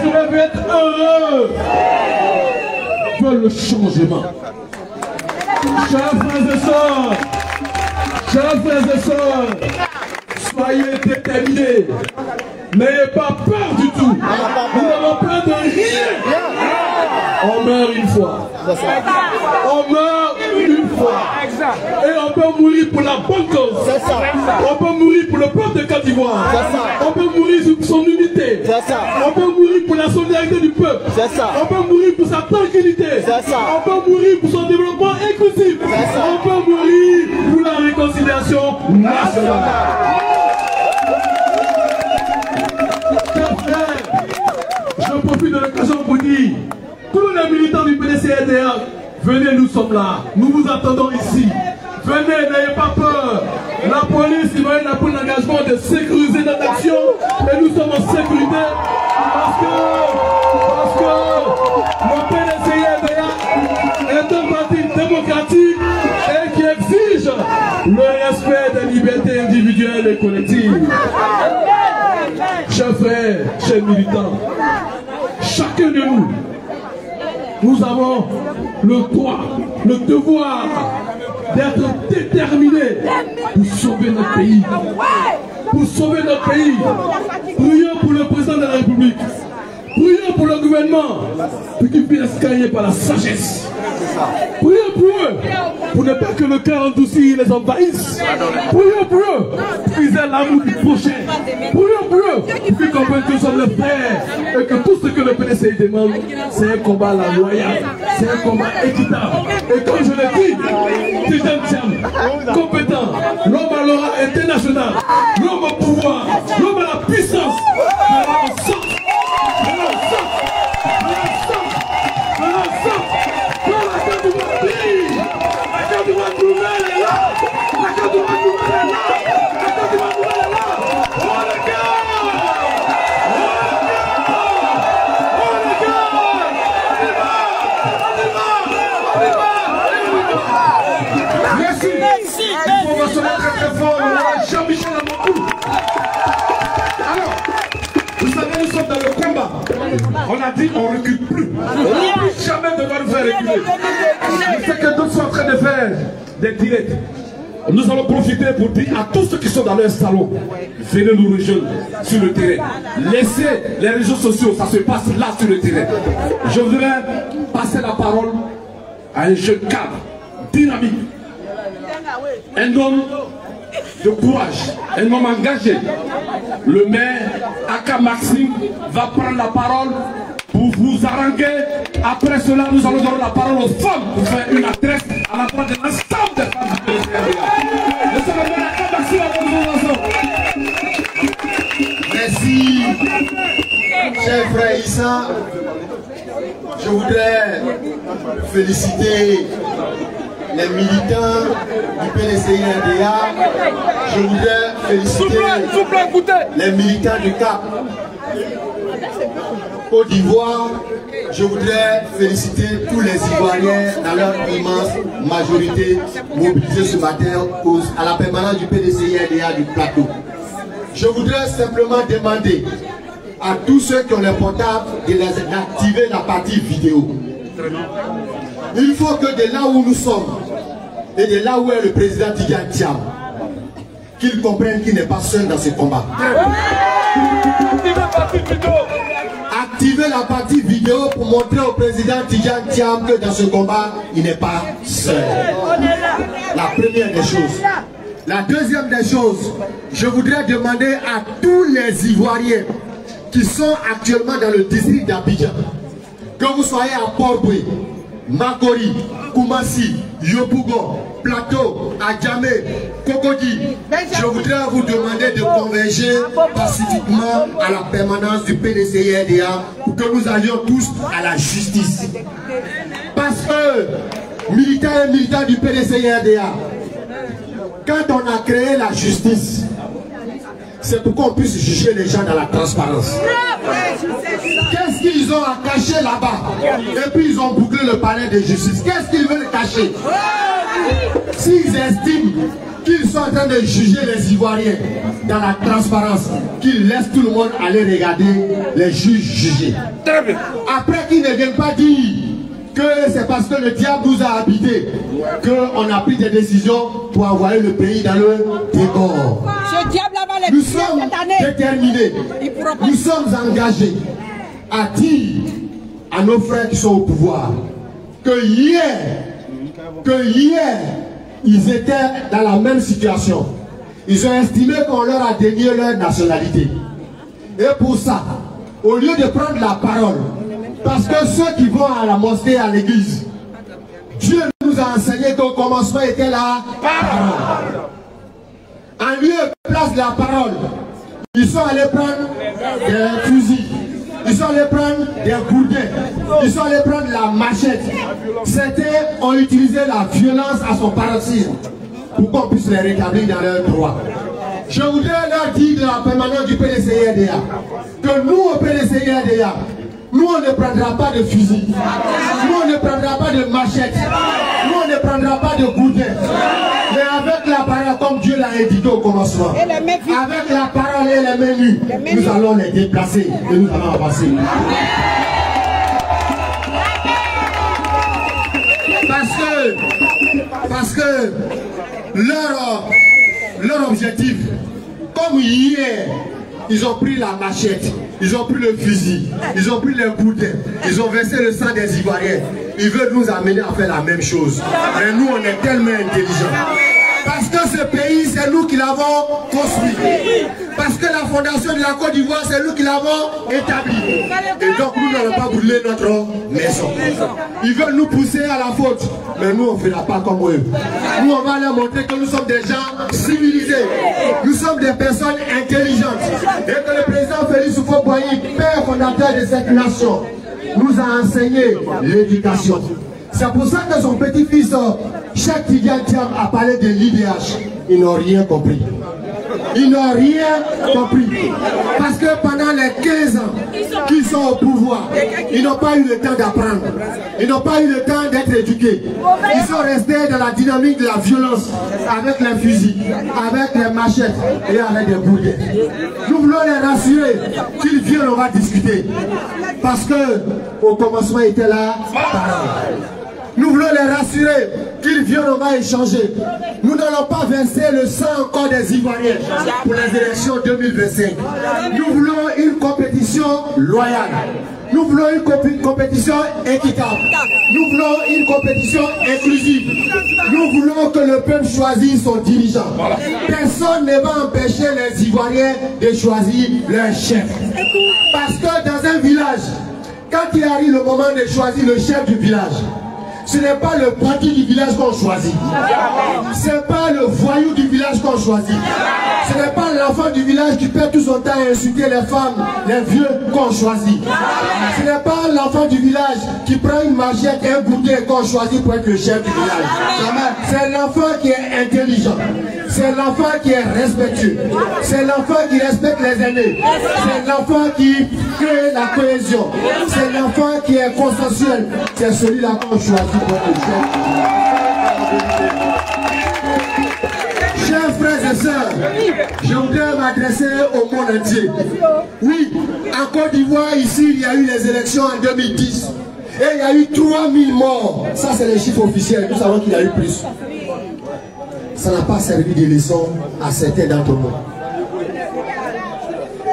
veulent être heureux, veulent le changement. Chers frères et sœurs, soyez déterminés. N'ayez pas peur du tout. Nous n'avons peur de rien. On meurt une fois. On meurt une fois. Et on peut mourir pour la bonne cause. On peut mourir pour le peuple de Côte d'Ivoire. On peut mourir pour son unité. On peut mourir pour la solidarité du peuple. On peut mourir pour sa tranquillité. On peut mourir pour son développement inclusif. On peut mourir pour la réconciliation nationale. Je profite de l'occasion pour dire, tous les militants du PDC-RDA, venez, nous sommes là, nous vous attendons ici. Venez, n'ayez pas peur. La police, il va a pris l'engagement de sécuriser notre action et nous sommes en sécurité parce que le PDC-RDA est un parti démocratique et qui exige le respect des libertés individuelles et collectives. Chers frères, chers militants, chacun de nous, nous avons le droit, le devoir d'être déterminés pour sauver notre pays. Pour sauver notre pays. Prions pour le président de la République. Prions pour le gouvernement pour qu'ils puissent gagner par la sagesse. Prions pour eux, pour ne pas que le cœur endouci les envahisse. Prions pour eux, pour qu'ils aient l'amour du prochain. Prions pour eux, pour qu'ils comprennent que nous sommes les frères et que tout ce que le PDC demande, c'est un combat loyal, c'est un combat équitable. Et comme je l'ai dit, Tidjane Thiam, compétent, l'homme à l'aura international, l'homme au pouvoir, l'homme à la puissance, Jean-Michel Amourou. Alors, vous savez, nous sommes dans le combat. On a dit on ne recule plus. On ne peut jamais devoir nous faire reculer. C'est ce que d'autres sont en train de faire des directs. Nous allons profiter pour dire à tous ceux qui sont dans leur salon, venez nous rejoindre sur le terrain. Laissez les réseaux sociaux, ça se passe là sur le terrain. Je voudrais passer la parole à un jeune cadre, dynamique, un homme de courage, un homme engagé. Le maire Aka Maxime va prendre la parole pour vous haranguer. Après cela, nous allons donner la parole aux femmes pour faire une adresse à l'endroit de l'ensemble des femmes du PDC-RDA. Laissez le maire Aka Maxime à votre Merci, cher frère Issa. Je voudrais féliciter les militants du PDC-RDA. Je voudrais féliciter les militants du CAP Côte d'Ivoire. Je voudrais féliciter tous les Ivoiriens dans leur immense majorité mobilisés ce matin à la permanence du PDC-RDA du plateau. Je voudrais simplement demander à tous ceux qui ont les portables d'activer la partie vidéo. Il faut que de là où nous sommes et de là où est le président Tidjane Thiam, qu'il comprenne qu'il n'est pas seul dans ce combat. Activez la partie vidéo pour montrer au président Tidjane Thiam que dans ce combat, il n'est pas seul. La première des choses. La deuxième des choses, je voudrais demander à tous les Ivoiriens qui sont actuellement dans le district d'Abidjan, que vous soyez à Port-Boué, Makori, Koumassi, Yopougon, Plateau, Adjamé, Kokodi, je voudrais vous demander de converger pacifiquement à la permanence du PDC-RDA pour que nous allions tous à la justice. Parce que, militants et militants du PDC-RDA, quand on a créé la justice, c'est pour qu'on puisse juger les gens dans la transparence. Qu'est-ce qu'ils ont à cacher là-bas? Et puis ils ont bouclé le palais de justice. Qu'est-ce qu'ils veulent cacher? S'ils estiment qu'ils sont en train de juger les Ivoiriens dans la transparence, qu'ils laissent tout le monde aller regarder les juges juger. Après qu'ils ne viennent pas dire que c'est parce que le diable nous a habités qu'on a pris des décisions pour envoyer le pays dans le décor. Nous sommes déterminés, nous sommes engagés à dire à nos frères qui sont au pouvoir que hier, ils étaient dans la même situation. Ils ont estimé qu'on leur a dénié leur nationalité. Et pour ça, au lieu de prendre la parole, parce que ceux qui vont à la mosquée, à l'église, Dieu nous a enseigné qu'au commencement était la parole. En lieu de place de la parole, ils sont allés prendre des fusils, ils sont allés prendre des gourdins, ils sont allés prendre la machette. Certains ont utilisé la violence à son paroxysme pour qu'on puisse les rétablir dans leurs droits. Je voudrais leur dire de la permanence du PDCI-RDA que nous au PDCI-RDA, nous on ne prendra pas de fusil, nous on ne prendra pas de machette, nous on ne prendra pas de gourdin. Mais avec la parole, comme Dieu l'a indiqué au commencement, avec la parole et les mains nues, nous allons les déplacer et nous allons avancer. Parce que leur objectif, comme hier, ils ont pris la machette, ils ont pris le fusil, ils ont pris les gourdins, ils ont versé le sang des Ivoiriens. Ils veulent nous amener à faire la même chose. Mais nous, on est tellement intelligents. Parce que ce pays, c'est nous qui l'avons construit. Parce que la fondation de la Côte d'Ivoire, c'est nous qui l'avons établie. Et donc, nous n'allons pas brûler notre maison. Ils veulent nous pousser à la faute. Mais nous, on ne fera pas comme eux. Nous, on va leur montrer que nous sommes des gens civilisés. Nous sommes des personnes intelligentes. Et que le président Félix Houphouët-Boigny, père fondateur de cette nation, nous a enseigné l'éducation. C'est pour ça que son petit-fils, Cheikh Tidiane Thiam, a parlé de l'IDH. Ils n'ont rien compris. Ils n'ont rien compris. Parce que pendant les 15 ans qu'ils sont au pouvoir, ils n'ont pas eu le temps d'apprendre. Ils n'ont pas eu le temps d'être éduqués. Ils sont restés dans la dynamique de la violence, avec les fusils, avec les machettes et avec des boulets. Nous voulons les rassurer qu'ils viennent, on va discuter. Parce que au commencement était là. Nous voulons les rassurer qu'ils viennent, on va échanger. Nous n'allons pas verser le sang encore des Ivoiriens pour les élections 2025. Nous voulons une compétition loyale. Nous voulons une compétition équitable. Nous voulons une compétition inclusive. Nous voulons que le peuple choisisse son dirigeant. Personne ne va empêcher les Ivoiriens de choisir leur chef. Parce que dans un village, quand il arrive le moment de choisir le chef du village, ce n'est pas le parti du village qu'on choisit. Ce n'est pas le voyou du village qu'on choisit. Ce n'est pas l'enfant du village qui perd tout son temps à insulter les femmes, les vieux qu'on choisit. Ce n'est pas l'enfant du village qui prend une machette et un gourdin qu'on choisit pour être le chef du village. C'est l'enfant qui est intelligent. C'est l'enfant qui est respectueux. C'est l'enfant qui respecte les aînés. C'est l'enfant qui crée la cohésion. C'est l'enfant qui est consensuel. C'est celui-là qu'on choisit. Chers frères et sœurs, je voudrais m'adresser au monde entier. Oui, en Côte d'Ivoire, ici, il y a eu les élections en 2010. Et il y a eu 3000 morts. Ça, c'est les chiffres officiels. Nous savons qu'il y a eu plus. Ça n'a pas servi de leçon à certains d'entre nous.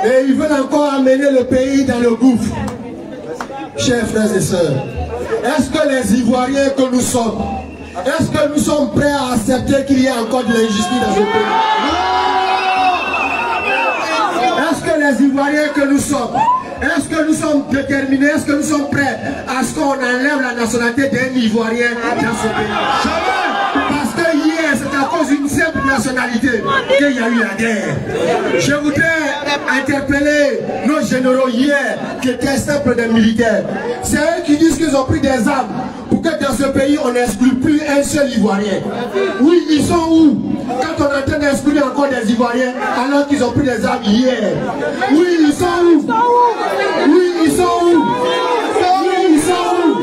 Et ils veulent encore amener le pays dans le gouffre. Chers frères et sœurs, est-ce que les Ivoiriens que nous sommes, est-ce que nous sommes prêts à accepter qu'il y ait encore de l'injustice dans ce pays? Est-ce que les Ivoiriens que nous sommes, est-ce que nous sommes déterminés, est-ce que nous sommes prêts à ce qu'on enlève la nationalité d'un Ivoirien dans ce pays? Parce que hier, c'est à cause d'une simple nationalité qu'il y a eu la guerre. Je voudrais interpeller nos généraux hier, qui étaient simples des militaires. C'est eux qui disent qu'ils ont pris des armes pour que dans ce pays, on n'exclue plus un seul Ivoirien. Oui, ils sont où? Quand on est en train d'exclure encore des Ivoiriens, alors qu'ils ont pris des armes hier. Oui, ils sont où? Oui, ils sont où? Oui, ils sont où?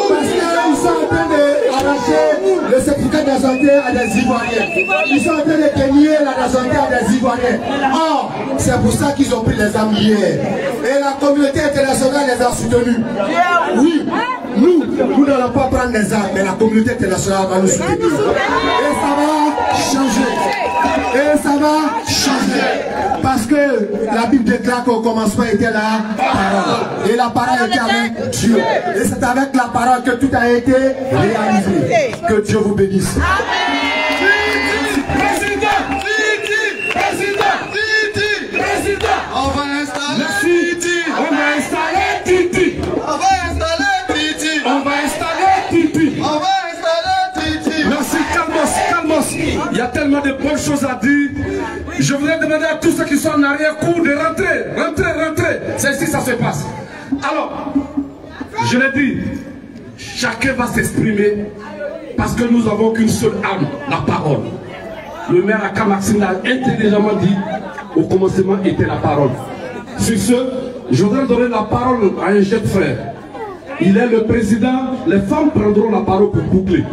Parce qu'ils sont en train d'arracher le certificat de nationalité à des Ivoiriens. Ils sont en train de dénier la nationalité à des Ivoiriens. Or, c'est pour ça qu'ils ont pris les armes hier. Et la communauté internationale les a soutenus. Oui, nous n'allons pas prendre les armes, mais la communauté internationale va nous soutenir. Et ça va changer. Et ça va changer. Parce que la Bible déclare qu'au commencement était la parole. Et la parole était avec Dieu. Et c'est avec la parole que tout a été réalisé. Que Dieu vous bénisse. On va installer Titi. On va installer Titi. On va installer Titi. On va installer Titi. On va installer Titi. Merci, calmos. Il y a tellement de bonnes choses à dire. Je voudrais demander à tous ceux qui sont en arrière-cour de rentrer. C'est ici que ça se passe. Alors, je l'ai dit, chacun va s'exprimer parce que nous n'avons qu'une seule arme, la parole. Le maire Aka Maxime l'a intelligemment dit, au commencement était la parole. Sur ce, je voudrais donner la parole à un jeune frère. Il est le président, les femmes prendront la parole pour boucler.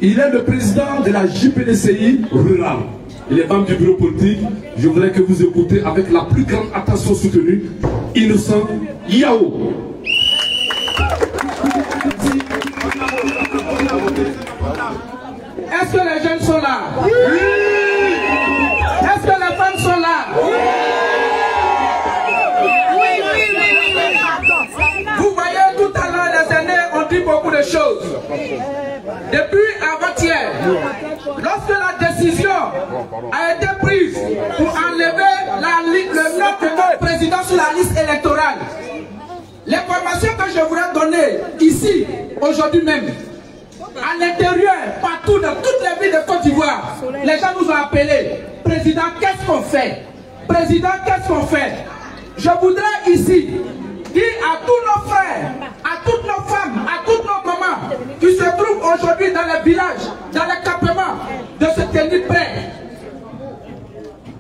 Il est le président de la JPDCI rurale. Il est membre du bureau politique. Je voudrais que vous écoutez avec la plus grande attention soutenue, Innocent Yao. Est-ce que les jeunes sont là? Oui. Est-ce que les femmes sont là? Oui. Vous voyez, tout à l'heure, les années, on dit beaucoup de choses. Depuis avant-hier, lorsque la décision a été prise pour enlever le nom de notre président sur la liste électorale, l'information que je voudrais donner ici, aujourd'hui même, à l'intérieur, partout, dans toutes les villes de Côte d'Ivoire, les gens nous ont appelés. Président, qu'est-ce qu'on fait? Président, qu'est-ce qu'on fait? Je voudrais ici dire à tous nos frères, à toutes nos femmes, à toutes nos mamans qui se trouvent aujourd'hui dans les villages, dans les campements, de se tenir prêts.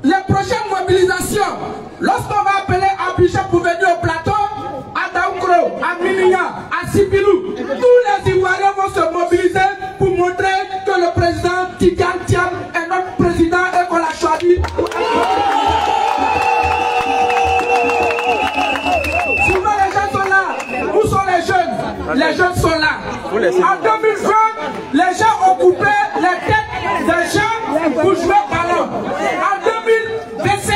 Les prochaines mobilisations, lorsqu'on va appeler Abidjan pour venir au plateau, à Daoukro, à Milignan, à Sipilou, tous les Ivoiriens vont se mobiliser pour montrer que le président Tidiane Thiam est notre président et qu'on l'a choisi. Souvent les gens sont là. Où sont les jeunes? Les jeunes sont là. En 2020, les gens ont coupé les têtes des gens pour jouer au ballon. En 2025,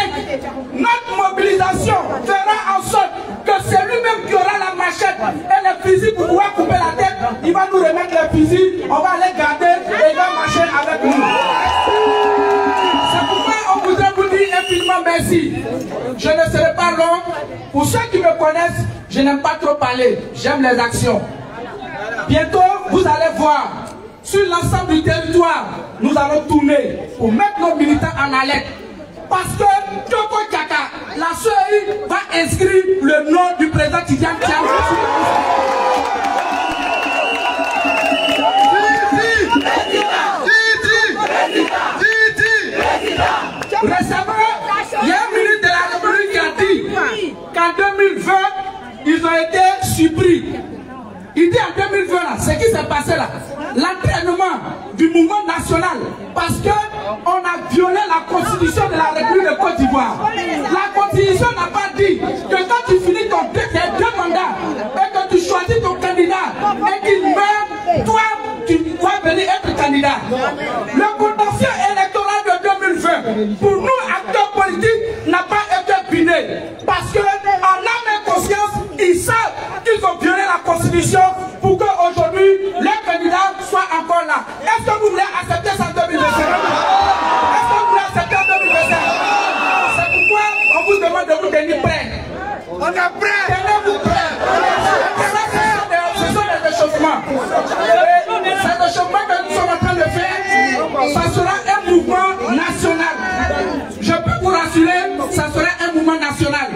notre mobilisation fera en sorte que c'est lui-même qui aura la machette et les fusils pour pouvoir couper la tête. Il va nous remettre les fusils, on va les garder et il va marcher avec nous. C'est pourquoi on voudrait vous dire infiniment merci. Je ne serai pas long. Pour ceux qui me connaissent, je n'aime pas trop parler. J'aime les actions. Bientôt, vous allez voir, sur l'ensemble du territoire, nous allons tourner pour mettre nos militants en alerte. Parce que Toko Kaka, la CEI va inscrire le nom du président Tidiane Thiam. Récemment, il y a un ministre de la République qui a dit qu'en 2020, ils ont été surpris. Il dit en 2020, ce qui s'est passé là, l'entraînement du mouvement national, parce qu'on a violé la constitution de la République de Côte d'Ivoire. La constitution n'a pas dit que quand tu finis tes deux mandats et que tu choisis ton candidat et qu'il meurt, toi, tu vas venir être candidat. Le contentieux électoral de 2020, pour nous, acteurs politiques, n'a pas été bidé. Parce que, en âme et conscience, ils savent qu'ils ont violé la constitution pour qu'aujourd'hui, les candidats soient encore là. Est-ce que vous voulez accepter ça en 2025? Est-ce que vous voulez accepter en 2025? C'est pourquoi on vous demande de vous tenir prêts. On est prêts. Tenez-vous prêts. Ce sont des échauffements. Ces échauffements que nous sommes en train de faire, ça sera un mouvement national. Je peux vous rassurer, ça sera un mouvement national.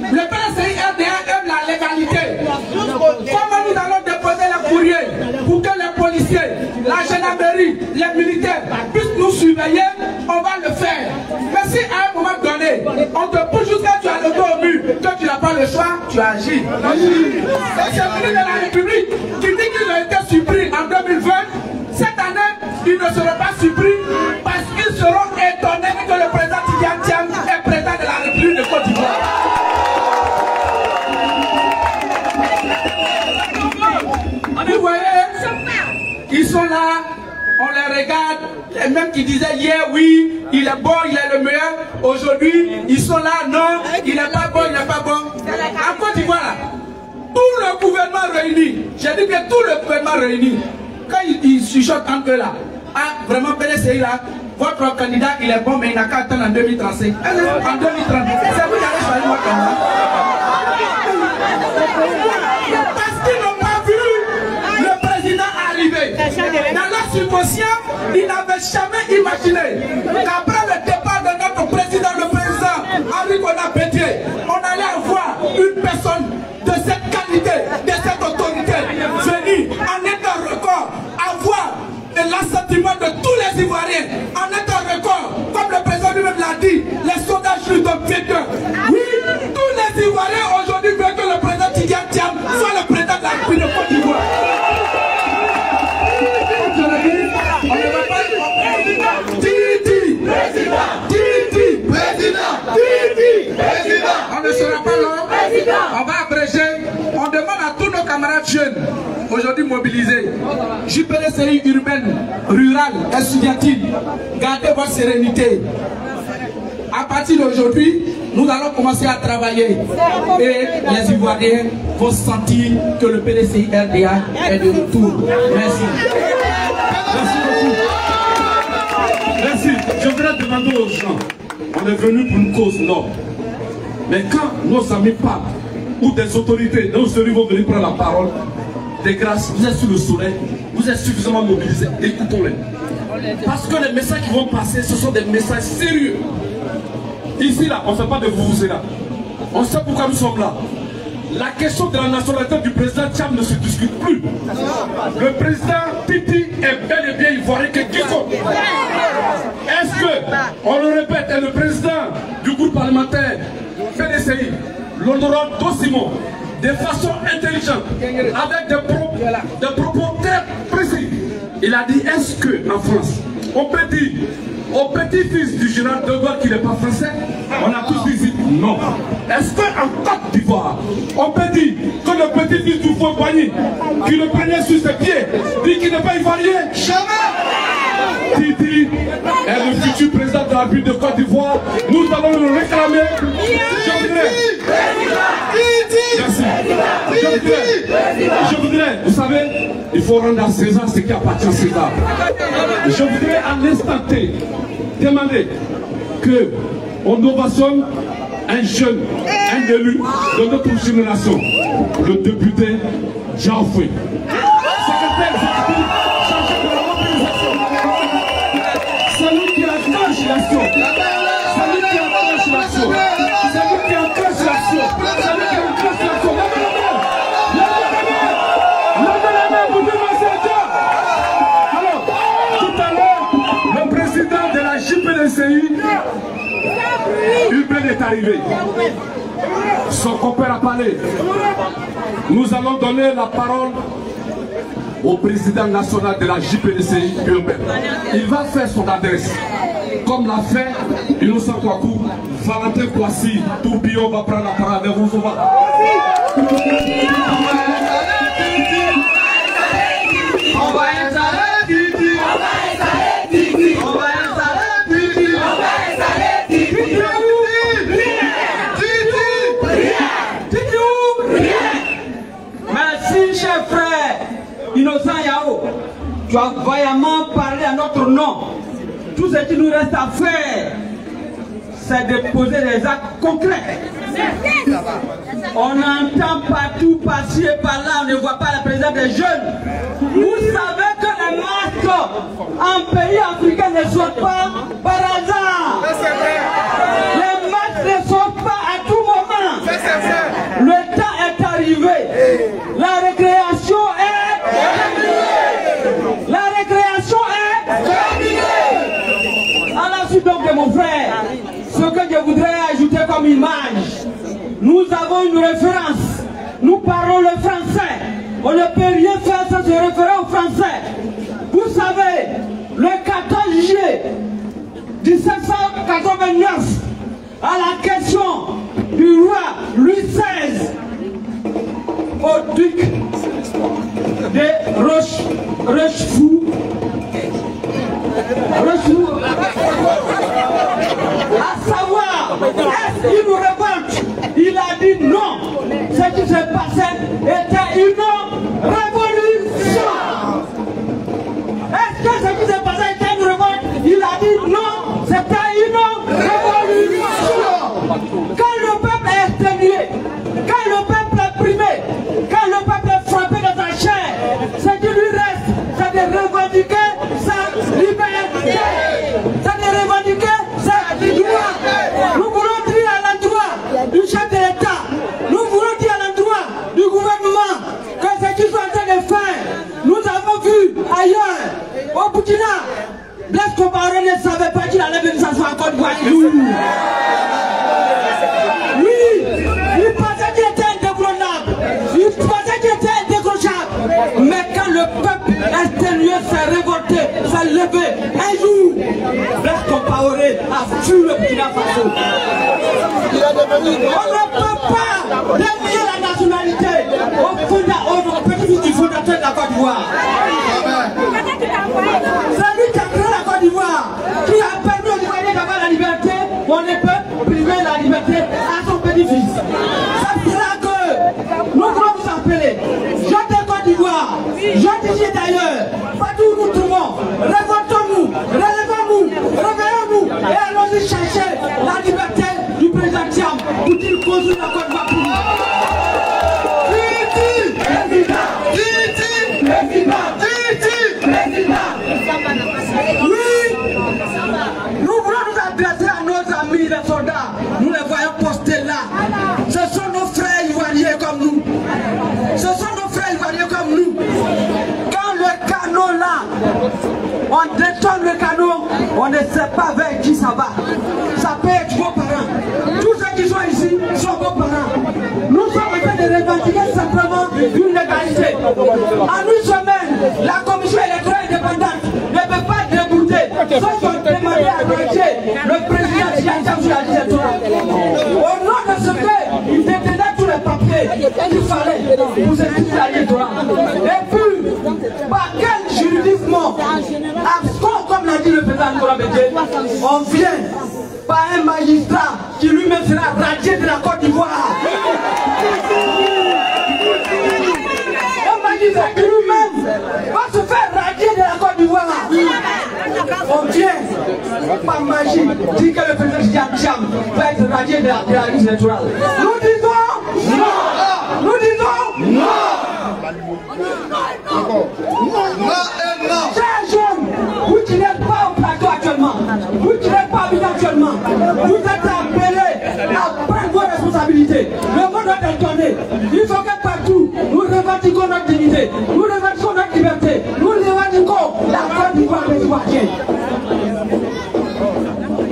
Le PSI-RDA aime la légalité. Comment nous allons déposer les courriers pour que les policiers, la gendarmerie, les militaires puissent nous surveiller, on va le faire. Mais si à un moment donné, on te pousse jusqu'à tu as le dos au mur, que tu n'as pas le choix, tu agis. C'est le ministre de la République qui dit qu'ils ont été surpris en 2020. Cette année, ils ne seront pas surpris parce qu'ils seront étonnés que le président Tidjane Thiam est président de la République de Côte d'Ivoire. Vous voyez, ils sont là, on les regarde, les mêmes qui disaient hier, oui, il est bon, il est le meilleur. Aujourd'hui, ils sont là, non, il n'est pas bon, il n'est pas bon. En Côte d'Ivoire, là, tout le gouvernement réuni, j'ai dit que tout le gouvernement réuni, quand ils chuchotent entre eux là, ah, vraiment, PDCI là, votre candidat, il est bon, mais il n'a qu'à attendre en 2035. En 2030, c'est vous qui allez choisir votre candidat. Parce qu'ils n'ont pas vu le président arriver. Dans leur subconscient, ils n'avaient jamais imaginé qu'après le départ de notre président, le président Henri Konan Bédié, on allait avoir une personne de cette qualité, de cette autorité, venue en état record, avoir l'assentiment de tous les Ivoiriens, en état record, comme le président lui-même l'a dit, les sondages lui donnent vainqueur. Oui, tous les Ivoiriens aujourd'hui veulent que le président Tidjane Thiam soit le président de la République de Côte d'Ivoire. On ne va pas Titi, on ne sera pas long, on va abréger. On demande à tous nos camarades jeunes, aujourd'hui mobilisés, JPDCI urbaine, rurale, estudiantine, gardez votre sérénité. À partir d'aujourd'hui, nous allons commencer à travailler et les Ivoiriens vont sentir que le PDCI RDA est de retour. Merci. Merci beaucoup. Merci. Je voudrais demander aux gens, on est venu pour une cause noble. Mais quand nos amis parlent, ou des autorités, nos élus vont venir prendre la parole, de grâce, vous êtes sous le soleil, vous êtes suffisamment mobilisés, écoutons-les. Parce que les messages qui vont passer, ce sont des messages sérieux. Ici, là, on ne fait pas de vous là. On sait pourquoi nous sommes là. La question de la nationalité du président Thiam ne se discute plus. Le président Titi est bel et bien ivoirien que quiconque. Est-ce que, on le répète, est le président du groupe parlementaire PDCI, l'honorable Dosimo, de façon intelligente, avec des propos très précis. Il a dit, est-ce qu'en France, on peut dire au petit-fils du général de Gaulle qu'il n'est pas français? On a tous dit non. Est-ce qu'en Côte d'Ivoire, on peut dire que le petit-fils du Fouet-Boigny, qui le prenait sur ses pieds, dit qu'il n'est pas ivoirien? Jamais! Titi est le futur président de la République de Côte d'Ivoire. Nous allons le réclamer. Je voudrais, vous savez, il faut rendre à César ce qui appartient à César. Je voudrais à l'instant T demander qu'on ovationne un jeune, un élu de notre génération, le député Diaoufé. Secrétaire chargé de la mobilisation. Celui qui enclenche l'action. Celui qui enclenche l'action. Celui qui enclenche l'action. Celui qui enclenche l'action. Levez la main pour dire merci à Dieu. Alors, tout à l'heure, le président de la JPDCI, Hubert est arrivé. Son compère a parlé. Nous allons donner la parole au président national de la JPDCI, Hubert. Il va faire son adresse. Comme l'a fait Innocent Kouakou, Valentin Kouassi, Tourbillon va prendre la parole avec vous. On va installer Titi. On va installer Titi. On va installer Titi. On va installer Titi. Merci, cher frère Innocent Yao. Tu as vaillamment parlé à notre nom. Tout ce qui nous reste à faire, c'est de poser des actes concrets. On entend partout, par-ci et par-là, on ne voit pas la présence des jeunes. Vous savez que les masques en pays africain ne sortent pas par hasard. Les masques ne sortent pas à tout moment. Le temps est arrivé. La récréation est terminée. La récréation est terminée. À la suite donc de mon frère, ce que je voudrais ajouter comme image, nous avons une référence. Nous parlons le français. On ne peut rien faire sans se référer au français. Vous savez, le juillet 1789 à la question du roi Louis XVI au duc de Rochefort. À savoir, est-ce qu'il nous révolte? Il a dit non. Ce qui s'est passé était une révolution. Est-ce que ce qui s'est passé était une révolte? Il a dit non, c'était une révolution. Quand le peuple est exténué, quand le peuple est primé, quand le peuple est frappé dans sa chair, ce qui lui reste, c'est de revendiquer sa liberté. C'est de revendiquer sa droit. Nous voulons dire à l'endroit du chef de l'État, nous voulons dire à l'endroit du gouvernement que ce qu'ils sont en train de faire, nous avons vu ailleurs, au Burkina, Blaise Compaoré ne savait pas qu'il allait venir s'asseoir en Côte d'Ivoire. Lui, il pensait qu'il était indéboulonnable, il pensait qu'il était indécrochable. Mais quand le peuple exténué s'est révolté, s'est levé, un jour, Blaise Compaoré a fui le Burkina Faso. On ne peut pas dénier la nationalité au petit-fils du fondateur de la Côte d'Ivoire. C'est lui qui a créé la Côte d'Ivoire, qui a permis aux Ivoiriens d'avoir la liberté. On ne peut priver la liberté à son petit-fils. Ça fera que nous voulons vous appeler, jeunes de Côte d'Ivoire, jeunes d'ici d'ailleurs, partout où nous trouvons, révoltons-nous, relevons-nous, réveillons-nous et allons-y chercher la liberté du président Thiam pour qu'il construise la Côte d'Ivoire pour nous. Oui, nous voulons nous adresser à nos amis les soldats. Nous les voyons postés là. Ce sont nos frères ivoiriens comme nous. Ce sont nos frères ivoiriens comme nous. Quand le canot là, on détourne le canot, on ne sait pas vers qui ça va. Ça peut être vos parents. Tous ceux qui sont ici sont vos parents. Nous sommes en train de revendiquer simplement une légalité. En une semaine, la commission électorale indépendante ne peut pas débouter sauf qu'on demandait à Roger, le président Thiam sur la liste électorale. Au nom de ce fait, il détenait tous les papiers qu'il fallait pour se liste électorale. Et puis, par quel juridisme, comme l'a dit le président Nicolas Bédié, on vient par un magistrat qui lui-même sera radié de la Côte d'Ivoire. Un magistrat qui lui-même va se faire radier de la Côte d'Ivoire. On vient par magie dire que le président Thiam va être radié de la liste électorale. Nous disons non. Nous disons non. Chers jeunes, vous qui n'êtes pas au plateau actuellement, vous qui n'êtes pas habitants actuellement, vous êtes appelés à prendre vos responsabilités. Le monde doit être donné. Il faut que partout, nous revendiquons notre dignité, nous revendiquons notre liberté, nous revendiquons la Côte d'Ivoire des Ivoiriens.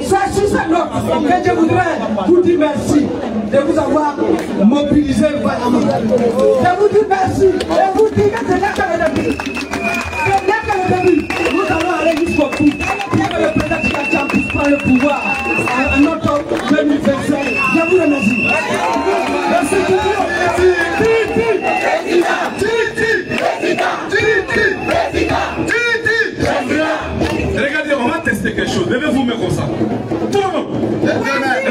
C'est sur cette note que je voudrais vous dire merci de vous avoir mobilisé vaillamment. Je vous dis merci et vous dire que ce n'est que le début. Ce n'est que le début. Nous allons aller jusqu'au bout pour que le président Thiam puisse prendre le pouvoir en octobre 2025. Je vous remercie. Merci beaucoup. Regardez, on va tester quelque chose. Levez-vous, mais comme ça. Tout le monde.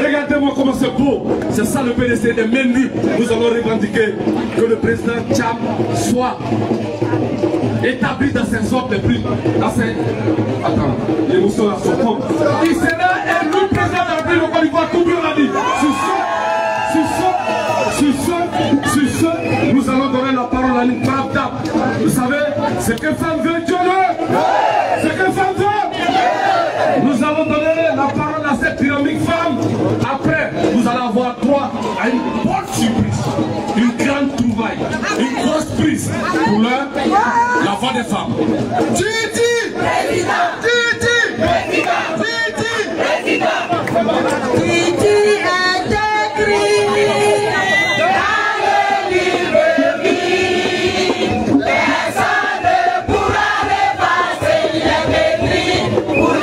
Regardez-moi comment c'est beau. C'est ça le PDC des mains nues. Nous allons revendiquer que le président Thiam soit établi dans ses ordres les plus. Attends, l'émotion là sont fortes. Il sera élu président de la République de Côte d'Ivoire, tout le monde l'a dit. Sur ce, nous allons donner la parole à une brave dame. Vous savez, ce que femme veut, Dieu veut. Ce que femme veut. Nous allons donner la parole à cette dynamique femme. Après, vous allez avoir droit à une bonne surprise, une grande trouvaille, une grosse prise pour la voix des femmes. Titi Président. Titi Président. Titi Président. Titi est écrit. Pour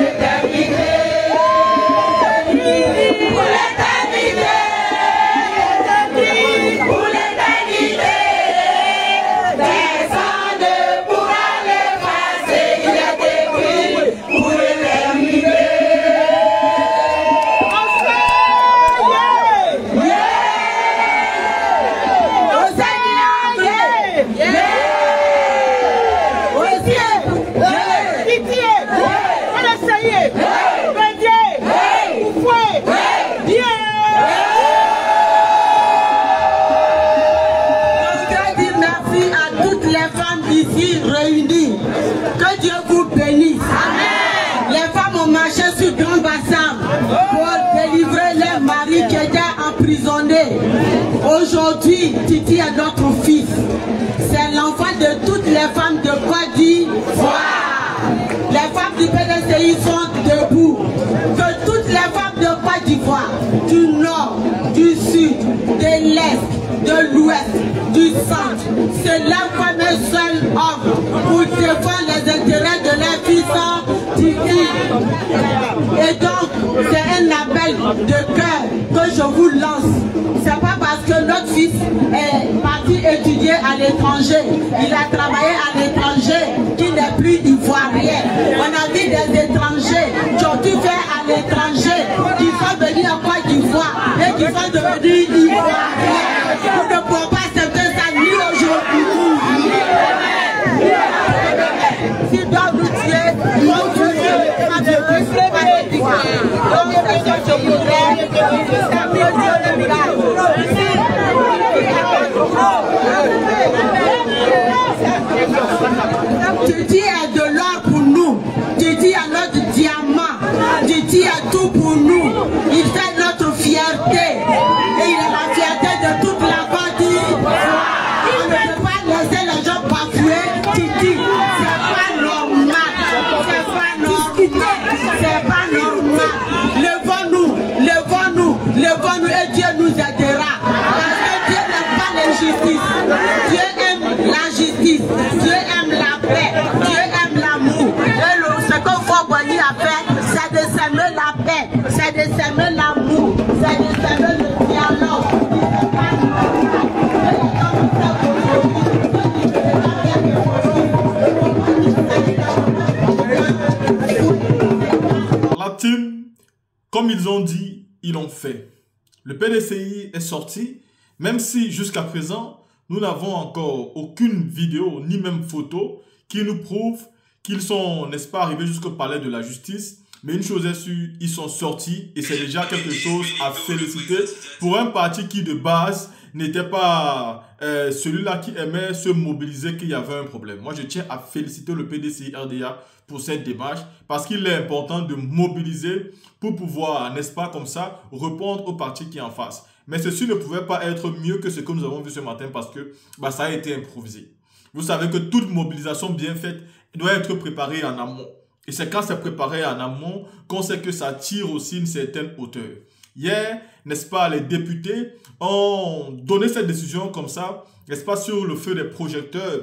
ici réunis. Que Dieu vous bénisse. Amen. Les femmes ont marché sur Grand Bassam pour délivrer leur mari qui était emprisonné. Aujourd'hui, Titi est notre fils. C'est l'enfant de toutes les femmes de Côte d'Ivoire. Les femmes du PDCI sont debout. Que toutes les femmes de Côte d'Ivoire, du nord, du sud, de l'est, de l'ouest, du centre, se lèvent comme un seul homme pour défendre les intérêts de leurs fils Titi. Et donc, c'est un appel de cœur que je vous lance. C'est pas parce que notre fils est parti étudier à l'étranger, il a travaillé à l'étranger, qu'il n'est plus ivoirien. On a vu des étrangers qui ont dû faire à l'étranger, qui sont venus en Côte d'Ivoire et qui sont devenus ivoiriens. Nous ne pouvons pas accepter ça ni aujourd'hui. S'ils doivent nous tuer, ils vont nous tuer. Titi est de l'or pour nous. Titi est notre diamant. Titi est tout pour nous. Il fait notre fierté. Et il est la fierté de toute la Côte d'Ivoire. On ne peut pas laisser les gens bafouer Titi. C'est pas normal. C'est pas normal. C'est pas normal. Levons-nous, levons-nous, levons-nous et Dieu nous aidera. Parce que Dieu n'aime pas l'injustice. Dieu aime la justice. Dieu aime la paix. Dieu aime l'amour. Et ce que Fort-Boigny a fait, c'est de s'aimer la paix, c'est de s'aimer l'amour, c'est de s'aimer le dialogue. La team, comme ils ont dit, ils l'ont fait. Le PDCI est sorti, même si jusqu'à présent, nous n'avons encore aucune vidéo ni même photo qui nous prouve qu'ils sont, n'est-ce pas, arrivés jusqu'au palais de la justice. Mais une chose est sûre, ils sont sortis et c'est déjà quelque chose à féliciter pour un parti qui de base n'était pas celui-là qui aimait se mobiliser qu'il y avait un problème. Moi, je tiens à féliciter le PDCI RDA pour cette démarche parce qu'il est important de mobiliser pour pouvoir, n'est-ce pas, comme ça, répondre au parti qui est en face. Mais ceci ne pouvait pas être mieux que ce que nous avons vu ce matin parce que ça a été improvisé. Vous savez que toute mobilisation bien faite doit être préparée en amont. Et c'est quand c'est préparé en amont qu'on sait que ça tire aussi une certaine hauteur. Hier, n'est-ce pas, les députés ont donné cette décision comme ça, n'est-ce pas, sur le feu des projecteurs,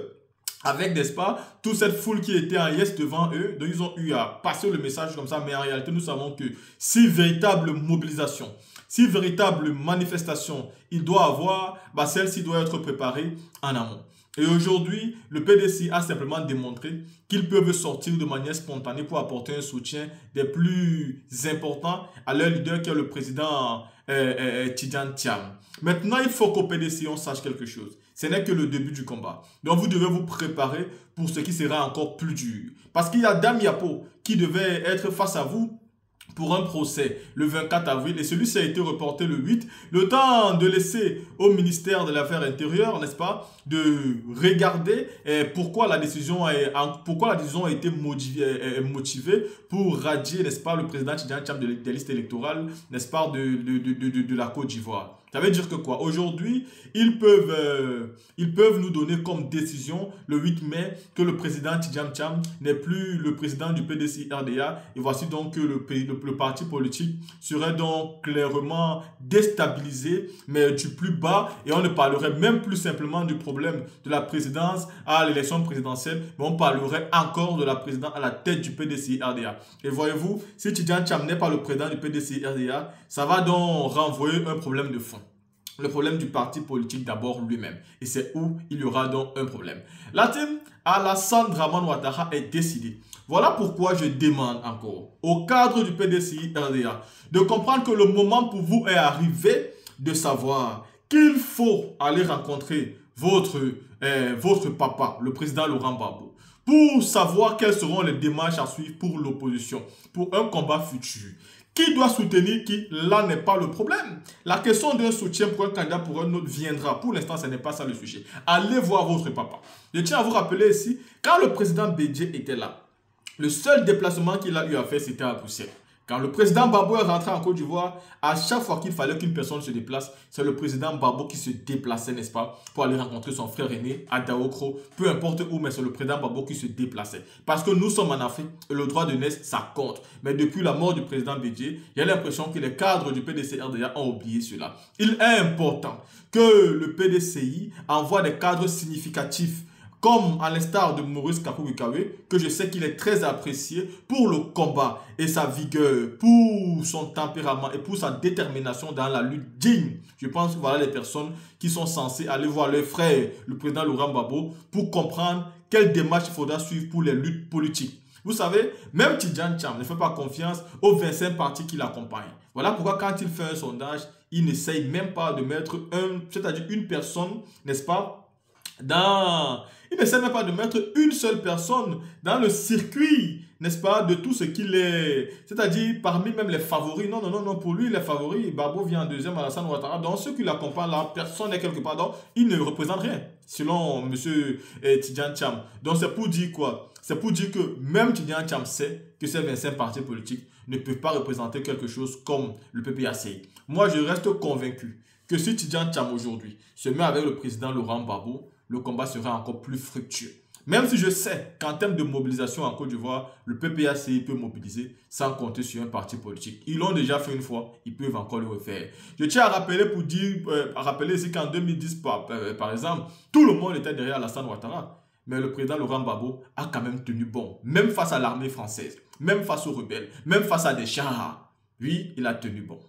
avec, n'est-ce pas, toute cette foule qui était en yes devant eux. Donc, ils ont eu à passer le message comme ça. Mais en réalité, nous savons que si véritable mobilisation, si véritable manifestation il doit avoir, celle-ci doit être préparée en amont. Et aujourd'hui, le PDCI a simplement démontré qu'ils peuvent sortir de manière spontanée pour apporter un soutien des plus importants à leur leader qui est le président Tidjane Thiam. Maintenant, il faut qu'au PDCI, on sache quelque chose. Ce n'est que le début du combat. Donc, vous devez vous préparer pour ce qui sera encore plus dur. Parce qu'il y a Dame Yapo qui devait être face à vous pour un procès le 24 avril et celui-ci a été reporté le 8. Le temps de laisser au ministère de l'Affaires intérieures, n'est-ce pas, de regarder pourquoi la décision a été motivée pour radier, n'est-ce pas, le président Tidjane Thiam des listes électorales, n'est-ce pas, de la Côte d'Ivoire. Ça veut dire que quoi? Aujourd'hui, ils peuvent nous donner comme décision le 8 mai que le président Tidjane Thiam n'est plus le président du PDCI RDA. Et voici donc que le parti politique serait donc clairement déstabilisé, mais du plus bas. Et on ne parlerait même plus simplement du problème de la présidence à l'élection présidentielle, mais on parlerait encore de la présidence à la tête du PDCI RDA. Et voyez-vous, si Tidjane Thiam n'est pas le président du PDCI RDA, ça va donc renvoyer un problème de fond. Le problème du parti politique d'abord lui-même. Et c'est où il y aura donc un problème. La team Alassane Dramane Ouattara est décidée. Voilà pourquoi je demande encore au cadre du PDCI RDA de comprendre que le moment pour vous est arrivé de savoir qu'il faut aller rencontrer votre papa, le président Laurent Gbagbo, pour savoir quelles seront les démarches à suivre pour l'opposition, pour un combat futur. Qui doit soutenir qui? Là n'est pas le problème. La question d'un soutien pour un candidat pour un autre viendra. Pour l'instant, ce n'est pas ça le sujet. Allez voir votre papa. Je tiens à vous rappeler ici, quand le président Bédié était là, le seul déplacement qu'il a eu à faire, c'était à Bruxelles. Quand le président Babo est rentré en Côte d'Ivoire, à chaque fois qu'il fallait qu'une personne se déplace, c'est le président Babo qui se déplaçait, n'est-ce pas, pour aller rencontrer son frère aîné à Daokro, peu importe où, mais c'est le président Babo qui se déplaçait. Parce que nous sommes en Afrique et le droit de naissance, ça compte. Mais depuis la mort du président Bédié, il y a l'impression que les cadres du PDC-RDA ont oublié cela. Il est important que le PDCI envoie des cadres significatifs, comme à l'instar de Maurice Kakou-Gikawe, que je sais qu'il est très apprécié pour le combat et sa vigueur, pour son tempérament et pour sa détermination dans la lutte digne. Je pense que voilà les personnes qui sont censées aller voir leur frère, le président Laurent Gbagbo, pour comprendre quelle démarche il faudra suivre pour les luttes politiques. Vous savez, même Tidjane Thiam ne fait pas confiance aux 25 partis qui l'accompagnent. Voilà pourquoi quand il fait un sondage, il n'essaye même pas de mettre c'est-à-dire une personne, n'est-ce pas, il n'essaie même pas de mettre une seule personne dans le circuit, n'est-ce pas, de tout ce qu'il est, c'est-à-dire parmi même les favoris. Non, non, non, non, pour lui, les favoris, Babo vient en deuxième, Alassane Ouattara. Donc, ceux qui l'accompagnent là, personne n'est quelque part. Donc, il ne représente rien, selon M. Tidjane Thiam. Donc, c'est pour dire quoi? C'est pour dire que même Tidjane Thiam sait que ces 25 partis politiques ne peuvent pas représenter quelque chose comme le PPACI. Moi, je reste convaincu que si Tidjane Thiam aujourd'hui se met avec le président Laurent Gbagbo, le combat sera encore plus fructueux. Même si je sais qu'en termes de mobilisation en Côte d'Ivoire, le PPACI peut mobiliser sans compter sur un parti politique. Ils l'ont déjà fait une fois, ils peuvent encore le refaire. Je tiens à rappeler ici qu'en 2010, par exemple, tout le monde était derrière Alassane Ouattara. Mais le président Laurent Gbagbo a quand même tenu bon, même face à l'armée française, même face aux rebelles, même face à des chars. Lui, il a tenu bon.